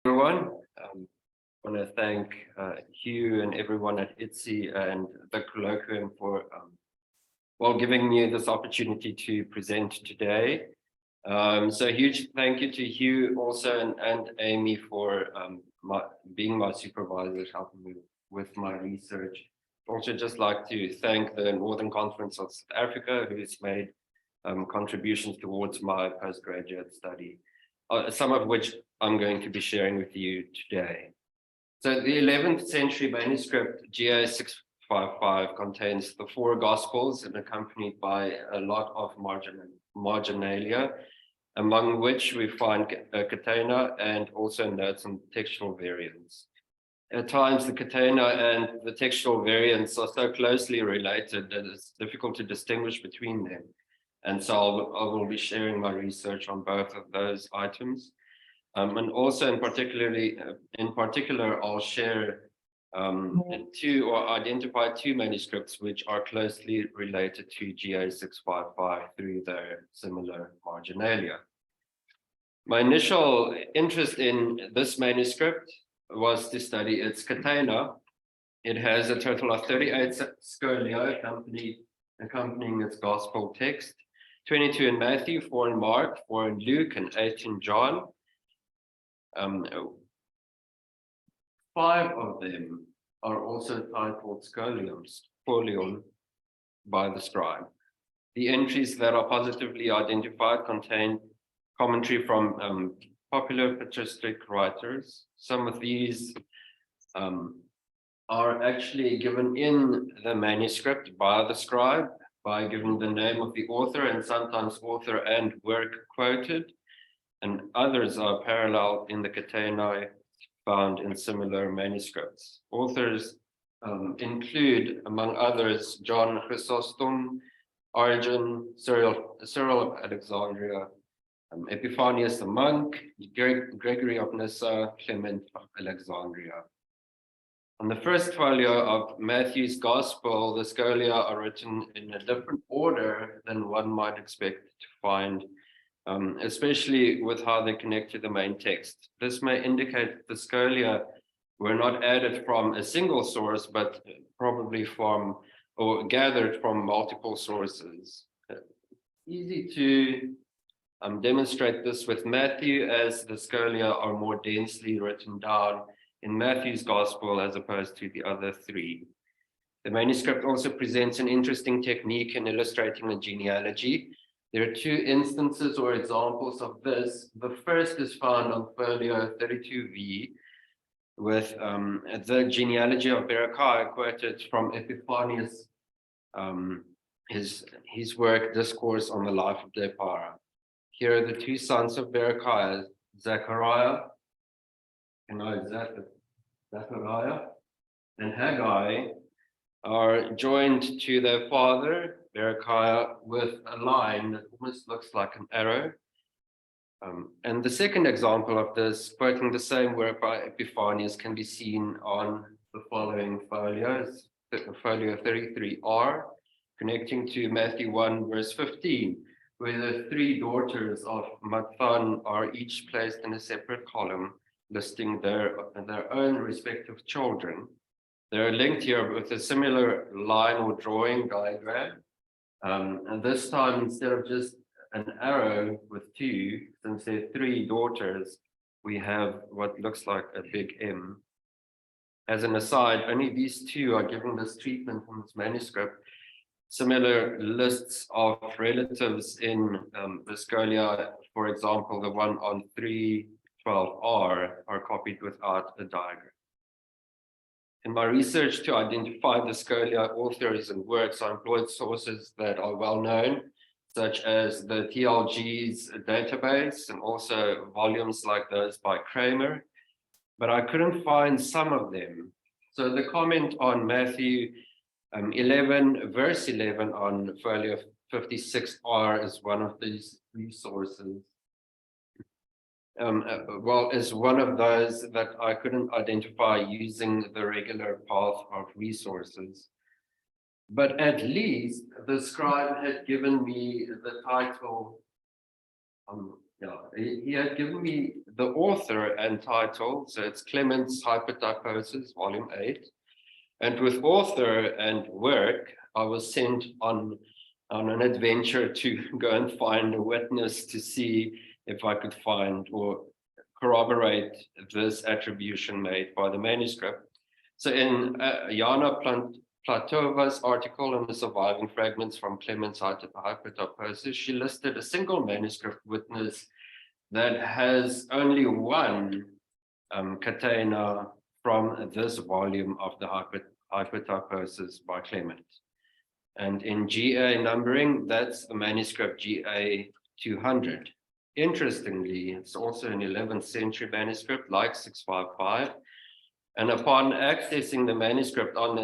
Everyone. I want to thank Hugh and everyone at ITSE and the Colloquium for giving me this opportunity to present today. So a huge thank you to Hugh also and Amy for being my supervisors, helping me with my research. Also just like to thank the Northern Conference of South Africa, who's made contributions towards my postgraduate study, some of which I'm going to be sharing with you today. So the 11th century manuscript GA655 contains the 4 Gospels and accompanied by a lot of marginalia, among which we find catena and also notes and textual variants. At times, the catena and the textual variants are so closely related that it's difficult to distinguish between them. And so I will be sharing my research on both of those items. And also in particular, I'll share identify 2 manuscripts which are closely related to GA655 through their similar marginalia. My initial interest in this manuscript was to study its catena. It has a total of 38 scholia accompanying its gospel text, 22 in Matthew, 4 in Mark, 4 in Luke, and 8 in John. 5 of them are also titled Scholium by the scribe. The entries that are positively identified contain commentary from popular patristic writers. Some of these are actually given in the manuscript by the scribe, by giving the name of the author and sometimes author and work quoted, and others are parallel in the catena found in similar manuscripts. Authors include, among others, John Chrysostom, Origen, Cyril of Alexandria, Epiphanius the monk, Gregory of Nyssa, Clement of Alexandria. On the first folio of Matthew's Gospel, the scholia are written in a different order than one might expect to find, especially with how they connect to the main text. This may indicate that the scholia were not added from a single source, but probably from or gathered from multiple sources. Easy to demonstrate this with Matthew, as the scholia are more densely written down in Matthew's Gospel as opposed to the other 3. The manuscript also presents an interesting technique in illustrating a genealogy. There are 2 instances or examples of this. The first is found on folio 32V with the genealogy of Berechiah quoted from Epiphanius, his work Discourse on the Life of Deipara. Here are the 2 sons of Berechiah, Zechariah and Haggai, are joined to their father, Berechiah, with a line that almost looks like an arrow. And the second example of this, quoting the same work by Epiphanius, can be seen on the following folios, folio 33R, connecting to Matthew 1, verse 15, where the 3 daughters of Mathan are each placed in a separate column, listing their own respective children. They're linked here with a similar line or drawing diagram. And this time, instead of just an arrow with 2, since there are 3 daughters, we have what looks like a big M. As an aside, only these 2 are given this treatment in this manuscript. Similar lists of relatives in the scholia, for example, the one on 312R, are copied without a diagram. In my research to identify the scholia authors and works, I employed sources that are well known, such as the TLG's database and also volumes like those by Kramer, but I couldn't find some of them. So the comment on Matthew 11, verse 11 on folio 56R is one of these resources. Is one of those that I couldn't identify using the regular path of resources. But at least the scribe had given me the title, he had given me the author and title, so it's Clement's Hypertyposis, Volume 8. And with author and work, I was sent on an adventure to go and find a witness to see if I could find or corroborate this attribution made by the manuscript. So in Jana Platova's article on the surviving fragments from Clement's Hypertyposis, she listed a single manuscript witness that has only one catena from this volume of the Hypertyposis by Clement. And in GA numbering, that's the manuscript GA200. Interestingly, it's also an 11th century manuscript like 655. And upon accessing the manuscript on the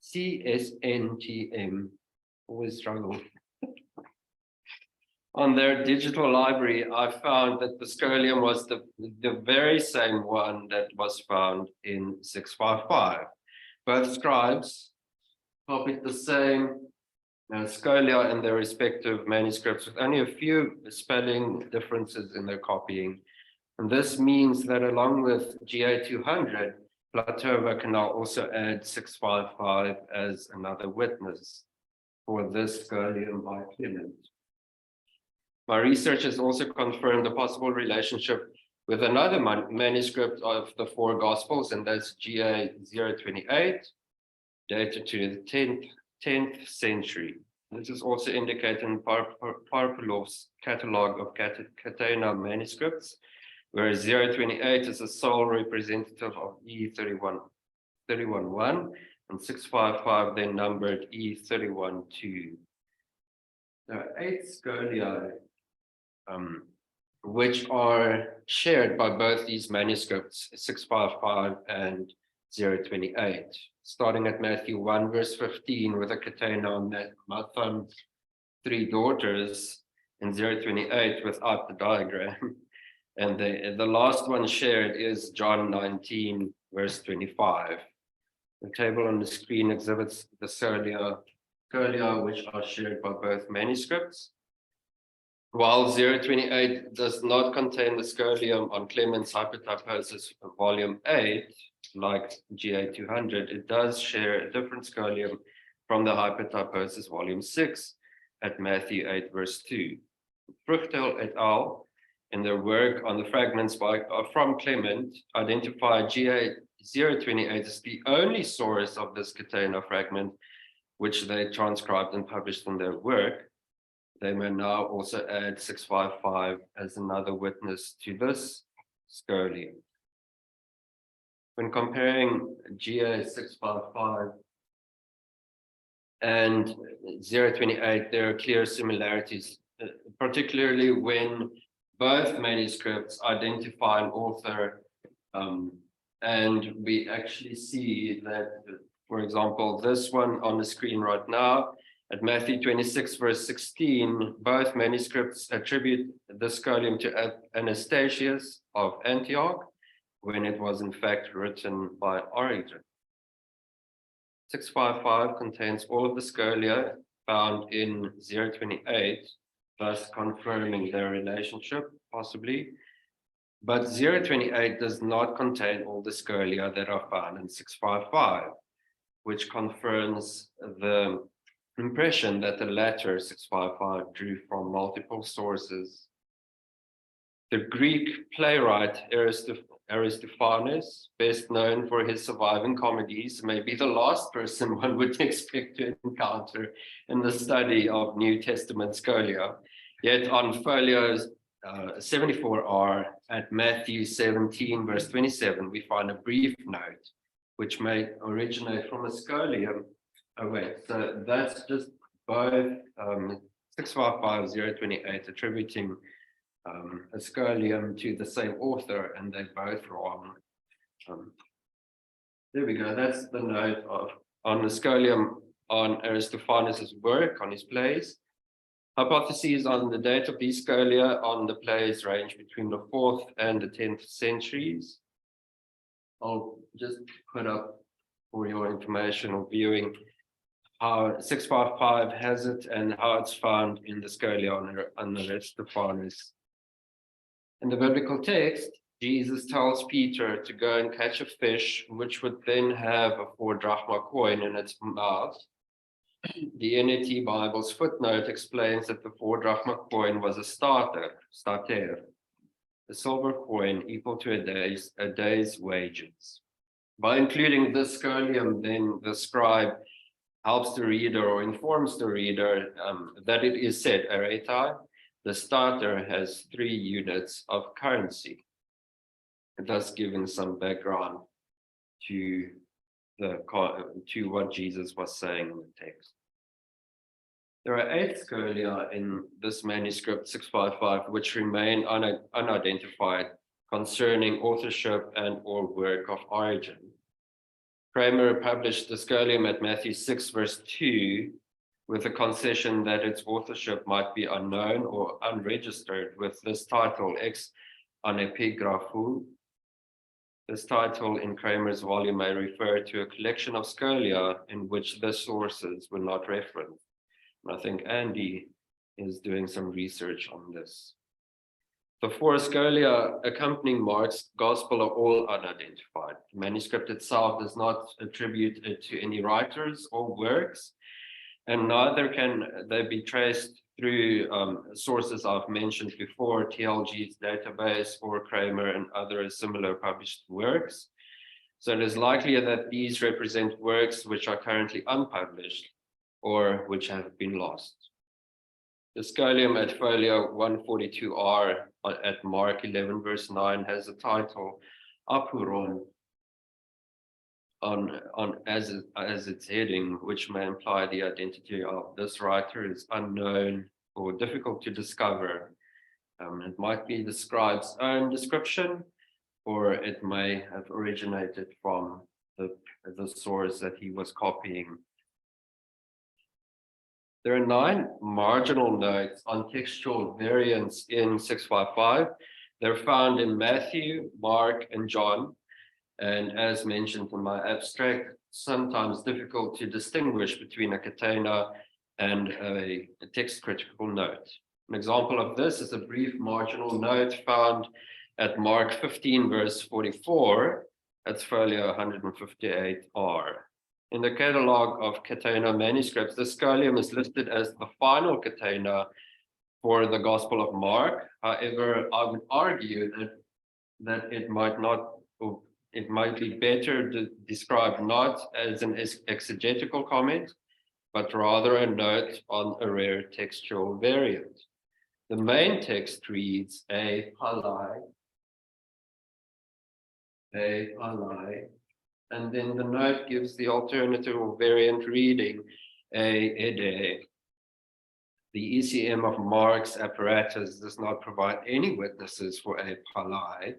CSNTM, always struggle. On their digital library, I found that the scholium was the very same one that was found in 655. Both scribes copied the same scholia in their respective manuscripts with only a few spelling differences in their copying. And this means that along with GA200, Platova can now also add 655 as another witness for this scholium by Clement. My research has also confirmed a possible relationship with another manuscript of the four Gospels, and that's GA028, dated to the 10th century. This is also indicated in Parpulov's catalogue of catena manuscripts, where 028 is the sole representative of E31.1, and 655 then numbered E31.2. There are 8 scholia which are shared by both these manuscripts, 655 and 028, starting at Matthew 1, verse 15, with a catena on Mathan's 3 daughters, and 028 without the diagram. And the last one shared is John 19, verse 25. The table on the screen exhibits the scholia which are shared by both manuscripts. While 028 does not contain the scholium on Clement's Hypertyposis volume 8, like GA200, it does share a different scholium from the Hypertyposis volume 6 at Matthew 8, verse 2. Fruchtel et al., in their work on the fragments from Clement, identified GA028 as the only source of this catena fragment, which they transcribed and published in their work. They may now also add 655 as another witness to this scholium. When comparing GA655 and 028, there are clear similarities, particularly when both manuscripts identify an author, and we actually see that, for example, this one on the screen right now, at Matthew 26, verse 16, both manuscripts attribute the scholium to Anastasius of Antioch, when it was in fact written by Origen. 655 contains all of the scholia found in 028, thus confirming their relationship, possibly. But 028 does not contain all the scholia that are found in 655, which confirms the impression that the latter 655 drew from multiple sources. The Greek playwright Aristophanes, best known for his surviving comedies, may be the last person one would expect to encounter in the study of New Testament scholia. Yet on folios 74R at Matthew 17, verse 27, we find a brief note, which may originate from a scholium. Oh wait, so that's just both 655, 028 attributing a scholium to the same author, and they're both wrong. There we go, that's the note on the scholium on Aristophanes' work, on his plays. Hypotheses on the date of these scholia on the plays range between the 4th and the 10th centuries. I'll just put up for your information or viewing how 655 has it and how it's found in the Scholia and the rest of Fathers. In the biblical text, Jesus tells Peter to go and catch a fish, which would then have a 4 drachma coin in its mouth. The NAT Bible's footnote explains that the 4 drachma coin was a stater, a silver coin equal to a day's wages. By including this scholium, then the scribe helps the reader or informs the reader that it is said, arete, the stater has 3 units of currency, thus giving some background to what Jesus was saying in the text. There are 8 scholia in this manuscript 655 which remain unidentified concerning authorship and or work of origin. Kramer published the scholium at Matthew 6 verse 2 with a concession that its authorship might be unknown or unregistered with this title, ex anepigraphu. This title in Kramer's volume may refer to a collection of scholia in which the sources were not referenced. And I think Andy is doing some research on this. The 4 scholia accompanying Mark's gospel are all unidentified. The manuscript itself does not attribute it to any writers or works, and neither can they be traced through sources I've mentioned before, TLG's database or Kramer and other similar published works. So it is likely that these represent works which are currently unpublished or which have been lost. The scholium at folio 142R at Mark 11 verse 9 has a title, Apuron, as its heading, which may imply the identity of this writer is unknown or difficult to discover. It might be the scribe's own description, or it may have originated from the source that he was copying. There are 9 marginal notes on textual variants in 655. They're found in Matthew, Mark, and John. And as mentioned in my abstract, sometimes difficult to distinguish between a catena and a text critical note. An example of this is a brief marginal note found at Mark 15, verse 44, that's folio 158R. In the catalog of catena manuscripts, the scholium is listed as the final catena for the Gospel of Mark. However, I would argue that it might be better to describe not as an exegetical comment, but rather a note on a rare textual variant. The main text reads a palai, and then the note gives the alternative or variant reading a ede. The ECM of Mark's apparatus does not provide any witnesses for a palai,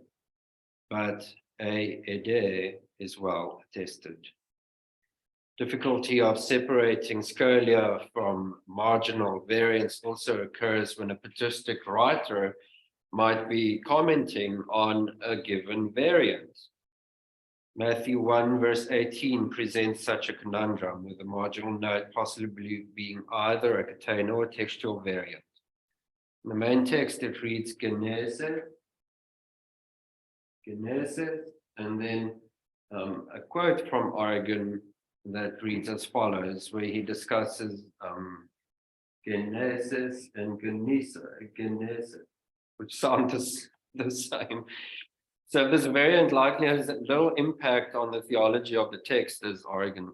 but a ede is well attested. Difficulty of separating scholia from marginal variants also occurs when a patristic writer might be commenting on a given variant. Matthew 1 verse 18 presents such a conundrum, with the marginal note possibly being either a catena or textual variant. In the main text it reads Genesis, and then a quote from Origen that reads as follows, where he discusses Genesis and Genesis, which sound the same. So this variant likely has little impact on the theology of the text, as Origen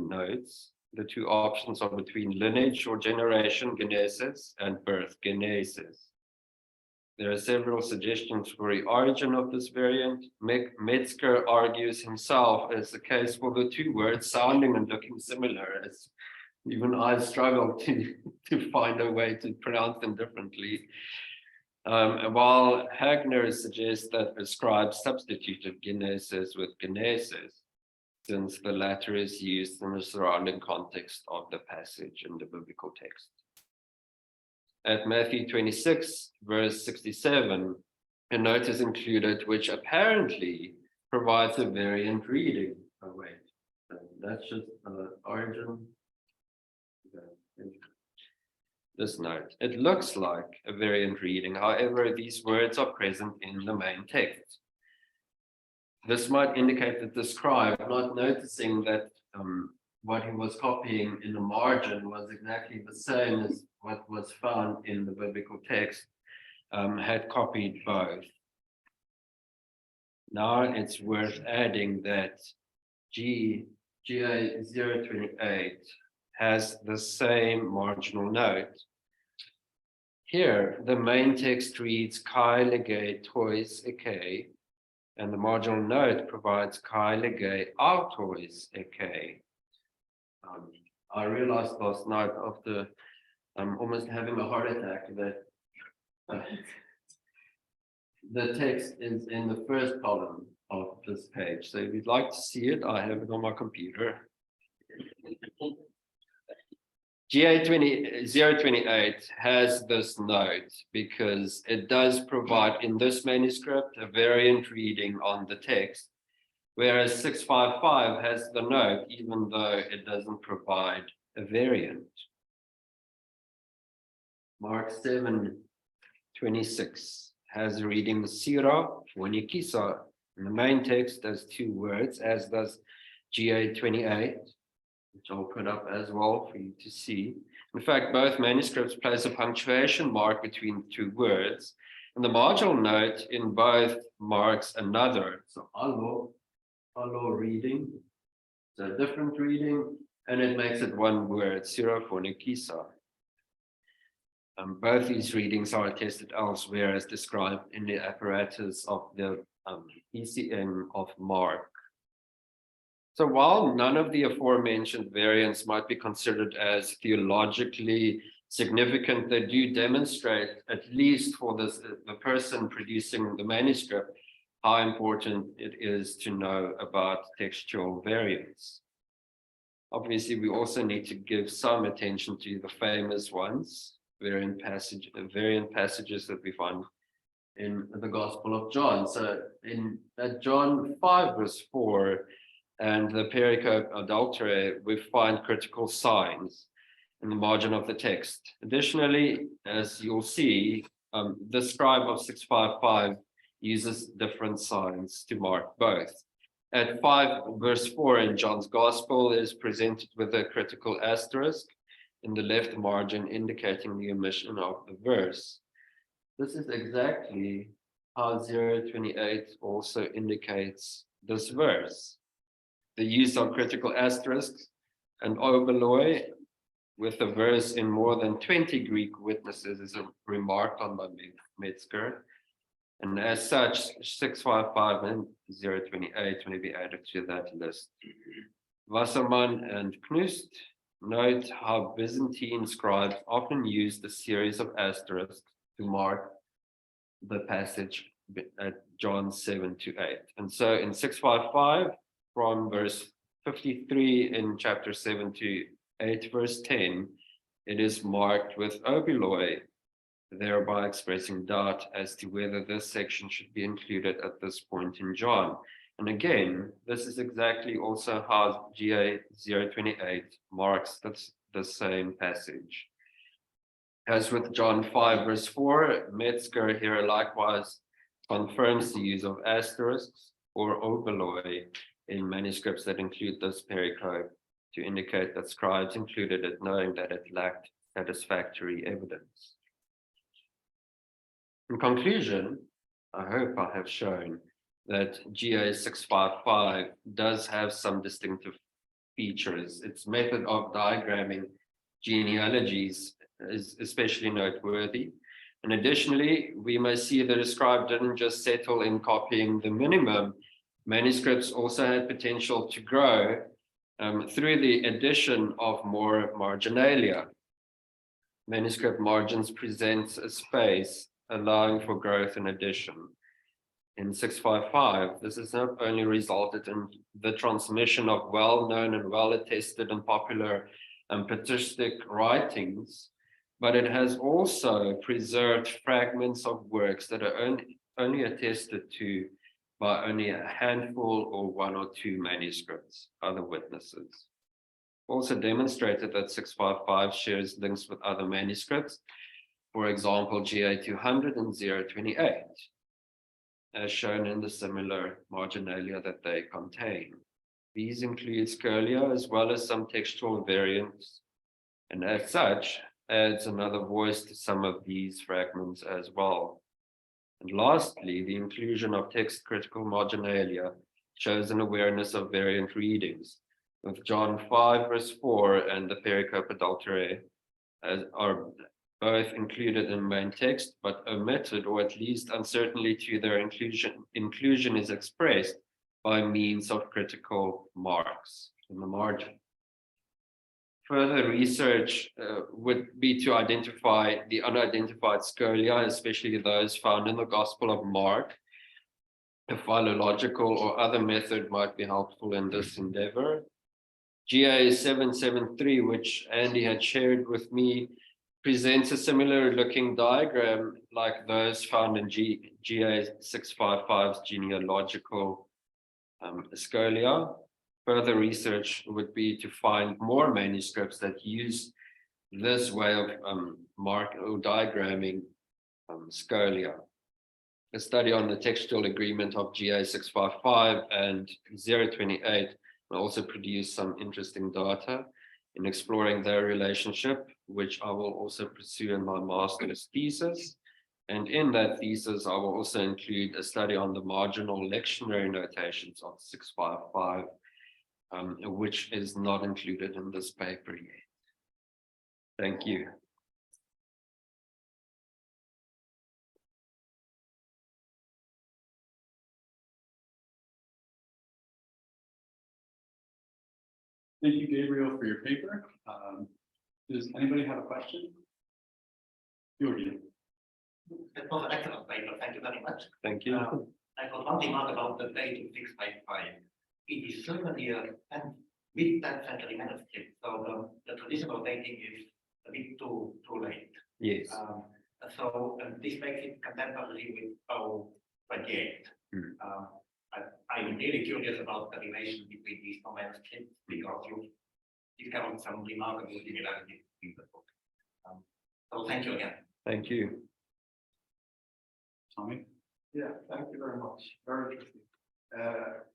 notes. The 2 options are between lineage or generation, Genesis, and birth, Genesis. There are several suggestions for the origin of this variant. Metzger argues himself as the case for the 2 words sounding and looking similar, as even I struggle to find a way to pronounce them differently. While Hagner suggests that the scribe substituted Genesis with Genesis, since the latter is used in the surrounding context of the passage in the biblical text. At Matthew 26, verse 67, a note is included which apparently provides a variant reading. Oh, wait, that's just origin. This note. It looks like a variant reading. However, these words are present in the main text. This might indicate that the scribe, not noticing that what he was copying in the margin was exactly the same as what was found in the biblical text, had copied both. Now it's worth adding that GA655 has the same marginal note. Here, the main text reads kai lege tois eke, and the marginal note provides kai lege autois eke. I realized last night after almost having a heart attack that the text is in the first column of this page. So if you'd like to see it, I have it on my computer. GA028 has this note because it does provide in this manuscript a variant reading on the text, whereas 655 has the note even though it doesn't provide a variant. Mark 7:26 has a reading Sira Fonikisa in the main text as two words, as does GA28, which I'll put up as well for you to see. In fact, both manuscripts place a punctuation mark between two words, and the marginal note in both marks another. So allo reading, it's a different reading, and it makes it one word, Sira Fonikisa. Both these readings are attested elsewhere as described in the apparatus of the ECM of Mark. So while none of the aforementioned variants might be considered as theologically significant, they do demonstrate, at least for the person producing the manuscript, how important it is to know about textual variants. Obviously, we also need to give some attention to the famous ones, variant passages that we find in the Gospel of John. So in John 5:4 and the pericope adulterae, we find critical signs in the margin of the text. Additionally, as you'll see, the scribe of 655 uses different signs to mark both. At 5:4 in John's Gospel, it is presented with a critical asterisk in the left margin indicating the omission of the verse. This is exactly how 028 also indicates this verse. The use of critical asterisks and oberloi with the verse in more than 20 Greek witnesses is remarked on by Metzger. And as such, 655 and 028 may be added to that list. Wassermann and Knust note how Byzantine scribes often used a series of asterisks to mark the passage at John 7-8. And so in 655, from verse 53 in chapter 7-8, verse 10, it is marked with oberloi, thereby expressing doubt as to whether this section should be included at this point in John. And again, this is exactly also how GA028 marks the same passage. As with John 5:4, Metzger here likewise confirms the use of asterisks or oberloi in manuscripts that include this pericope to indicate that scribes included it knowing that it lacked satisfactory evidence. In conclusion, I hope I have shown that GA655 does have some distinctive features. Its method of diagramming genealogies is especially noteworthy. And additionally, we may see that the scribe didn't just settle in copying the minimum. Manuscripts also had potential to grow through the addition of more marginalia. Manuscript margins present a space allowing for growth and addition. In 655, this has not only resulted in the transmission of well-known and well-attested and popular patristic writings, but it has also preserved fragments of works that are only attested to by only a handful or one or two manuscripts, other witnesses. Also demonstrated that 655 shares links with other manuscripts, for example, GA200 and 028, as shown in the similar marginalia that they contain. These include Scholia as well as some textual variants, and as such, adds another voice to some of these fragments as well. And lastly, the inclusion of text critical marginalia shows an awareness of variant readings, with John 5 verse 4 and the pericope adulterae are both included in main text, but omitted, or at least uncertainty to their inclusion is expressed by means of critical marks in the margin. Further research would be to identify the unidentified Scholia, especially those found in the Gospel of Mark. A philological or other method might be helpful in this endeavor. GA755, which Andy had shared with me, presents a similar looking diagram like those found in GA655's genealogical Scholia. Further research would be to find more manuscripts that use this way of mark or diagramming Scholia. A study on the textual agreement of GA655 and 028 will also produce some interesting data in exploring their relationship, which I will also pursue in my master's thesis. And in that thesis, I will also include a study on the marginal lectionary notations of 655, which is not included in this paper yet. Thank you. Thank you, Gabriel, for your paper. Does anybody have a question? Gabriel. That was an excellent paper. Thank you very much. Thank you. I got one remark about the date 655. It is certainly a mid-10th century manuscript, so the traditional dating is a bit too late. Yes. So this makes it contemporary with 028. I'm really curious about the relation between these two manuscripts because you discovered some remarkable similarities in the book. So thank you again. Thank you. Tommy? Yeah, thank you very much. Very interesting.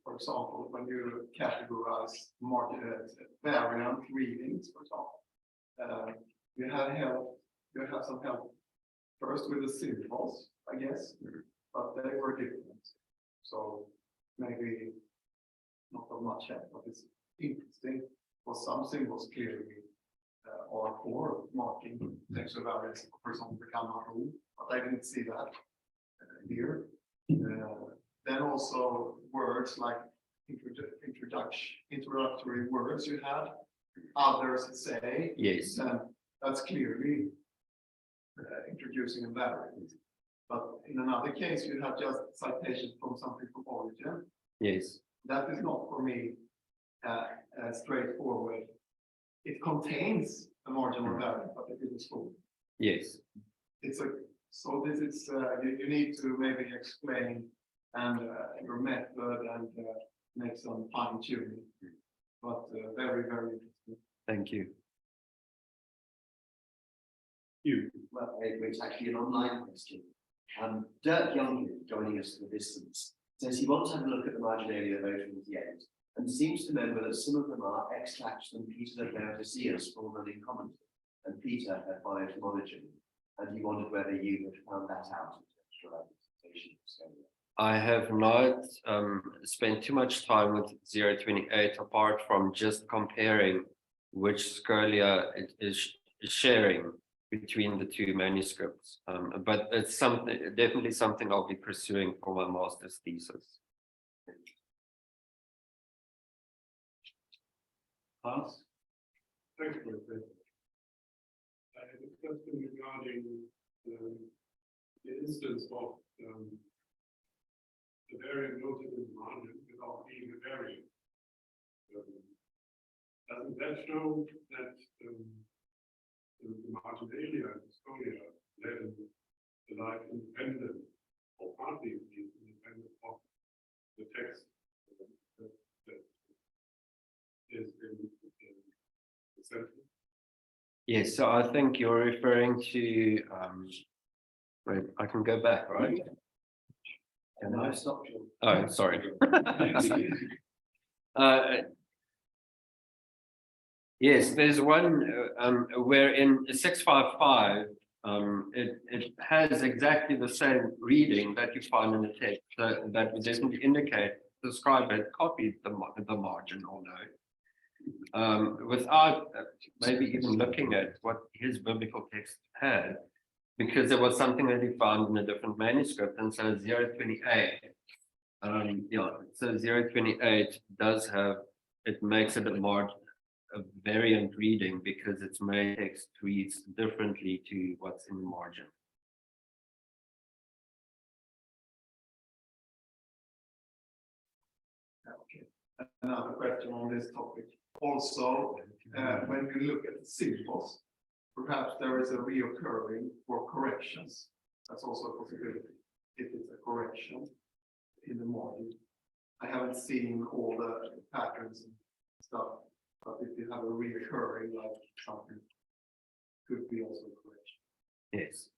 For example, when you categorize variant readings, for example, you have some help first with the symbols, I guess, but they were different. So maybe not so much help, but it's interesting for some symbols clearly are for marking textual variants, for example, the gamma rule, but I didn't see that here. Then also words like introductory words you had, others say, Yes. That's clearly introducing a variant. But in another case, you have just citation from something from origin. Yes. That is not for me straightforward. It contains a marginal variant, but it isn't full. Yes. So this is you need to maybe explain and your method and make some fine tuning. But very, very interesting. Thank you. Well, it's actually an online question. Dirk Young, joining us from a distance, says he wants to have a look at the marginalia towards the end, and seems to remember that some of them are extracts from Peter the Laodiceus formerly commented, and Peter had borrowed from origin, and he wondered whether you had found that out in textual representation of Scholia. I have not spent too much time with 028 apart from just comparing which Scholia it is sharing between the two manuscripts. But it's definitely something I'll be pursuing for my master's thesis. Hans? Thanks for the I have a question regarding the instance of the variant noted in the margin without being a variant. Doesn't that show that the marginalia and Scholia led the life independent or partly independent of Yes, so I think you're referring to, wait, I can go back, right? And I stopped you. Oh, sorry. Yes, there's one where in 655, it has exactly the same reading that you find in the text. So that would definitely indicate the scribe had copied the margin, although without maybe even looking at what his biblical text had, because there was something that he found in a different manuscript, and so 028. Yeah, so 028 does have, it makes it a variant reading because its main text reads differently to what's in the margin. Okay. Another question on this topic. Also, when you look at the symbols, perhaps there is a reoccurring for corrections. That's also a possibility if it's a correction in the margin. I haven't seen all the patterns and stuff, but if you have a reoccurring, like something, could be also a correction. Yes,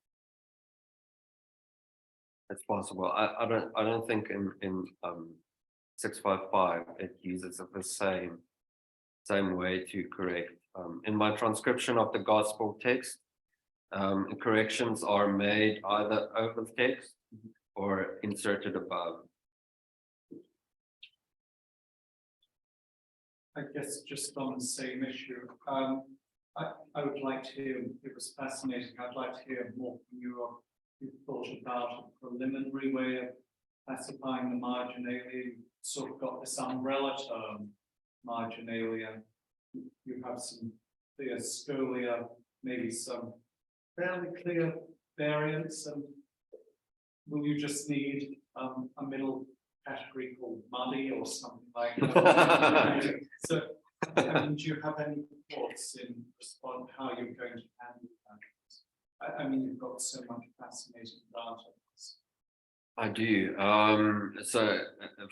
that's possible. I don't think in 655 it uses it the same way to correct. In my transcription of the gospel text, corrections are made either over the text or inserted above. I guess just on the same issue, I would like to hear, it was fascinating, I'd like to hear more from you on, you thought about a preliminary way of classifying the marginalia. You sort of got this umbrella term, marginalia. You have some clear Scholia, maybe some fairly clear variants, and will you just need a middle category called muddy or something like that? So, I mean, do you have any thoughts in response to how you're going to handle that? I mean, you've got so much fascinating data. I do. So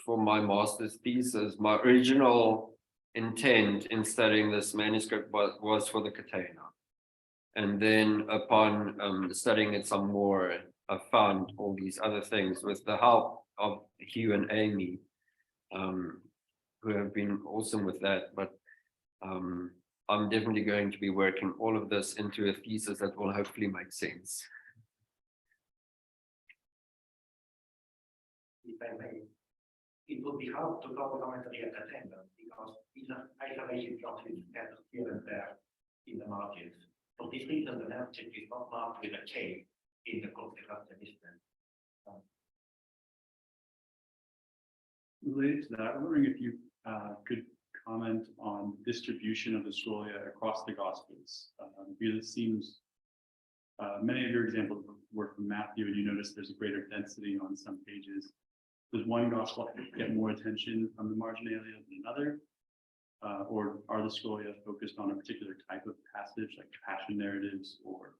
for my master's thesis, my original intent in studying this manuscript was for the catena. And then upon studying it some more, I found all these other things with the help of Hugh and Amy, who have been awesome with that. But I'm definitely going to be working all of this into a thesis that will hopefully make sense. If I may, it would be hard to draw the commentary at attendance because it's an isolated jotted scattered here and there in the margins. For this reason, the manuscript is not marked with a K in the consequence distance. Related to that, I'm wondering if you could comment on distribution of the Scholia across the Gospels. Because it seems many of your examples were from Matthew, and you notice there's a greater density on some pages. Does one Gospel get more attention from the marginalia than another? Or are the Scholia focused on a particular type of passage, like passion narratives or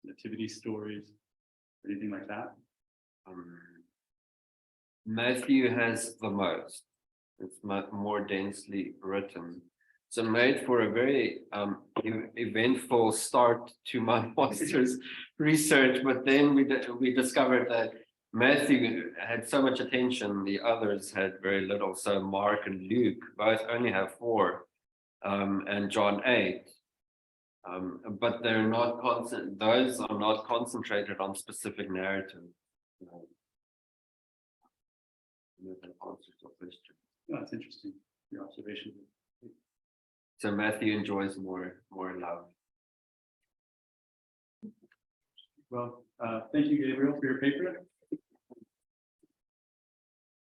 nativity stories, anything like that? Matthew has the most. It's more densely written. So made for a very eventful start to my master's research, but then we discovered that Matthew had so much attention, the others had very little. So Mark and Luke both only have 4, and John 8. But they're not constant. Those are not concentrated on specific narratives. That's interesting. Your observation. So Matthew enjoys more love. Well, thank you, Gabriel, for your paper.